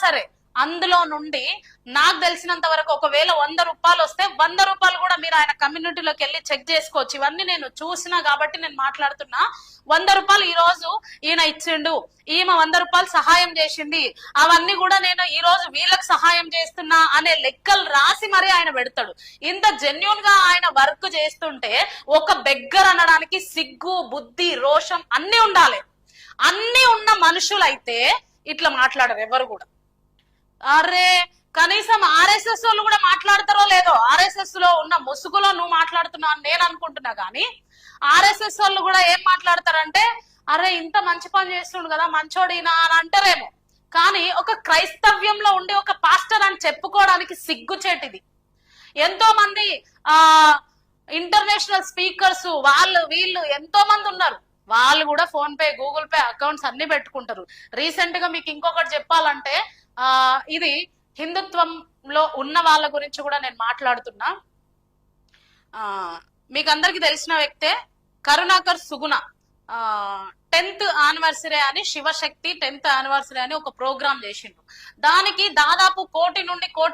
సరే అందులో నుండి నాకు తెలిసినంత వరకు ఒకవేళ 100 రూపాయలు వస్తే 100 రూపాయలు కూడా మీరు ఆయన కమ్యూనిటీలోకి వెళ్ళి చెక్ చేసుకోవచ్చు. ఇవన్నీ నేను చూసినా కాబట్టి నేను మాట్లాడుతున్నా. 100 రూపాయలు ఈ రోజు ఈయన ఇచ్చిండు, ఈమె 100 రూపాయలు సహాయం చేసింది, అవన్నీ కూడా నేను ఈ రోజు వీళ్ళకి సహాయం చేస్తున్నా అనే లెక్కలు రాసి మరి ఆయన పెడతాడు. ఇంత జెన్యున్ గా ఆయన వర్క్ చేస్తుంటే ఒక బెగ్గర్ అనడానికి సిగ్గు, బుద్ధి, రోషం అన్ని ఉండాలి. అన్ని ఉన్న మనుషులైతే ఇట్లా మాట్లాడరు ఎవరు కూడా. అరే కనీసం ఆర్ఎస్ఎస్ వాళ్ళు కూడా మాట్లాడతారో లేదో, ఆర్ఎస్ఎస్ లో ఉన్న ముసుగులో నువ్వు మాట్లాడుతున్నావు అని నేను అనుకుంటున్నా. కానీ ఆర్ఎస్ఎస్ వాళ్ళు కూడా ఏం మాట్లాడతారంటే అరే ఇంత మంచి పని చేస్తుండు కదా మంచోడినా అని అంటారేమో. కానీ ఒక క్రైస్తవ్యంలో ఉండి ఒక పాస్టర్ అని చెప్పుకోవడానికి సిగ్గుచేటిది. ఎంతో మంది ఇంటర్నేషనల్ స్పీకర్స్ వాళ్ళు వీళ్ళు ఎంతో మంది ఉన్నారు. వాళ్ళు కూడా phone pay, Google pay accounts అన్ని పెట్టుకుంటారు. రీసెంట్ గా మీకు ఇంకొకటి చెప్పాలంటే ఇది హిందుత్వంలో ఉన్న వాళ్ళ గురించి కూడా నేను మాట్లాడుతున్నా. మీకు అందరికి తెలిసిన వ్యక్తే కరుణాకర్ సుగుణ 10th యానివర్సరీ అని శివశక్తి 10th యానివర్సరీ అని ఒక ప్రోగ్రామ్ చేసిండ్రు. దానికి దాదాపు 1 కోటి నుండి 1.5 కోటి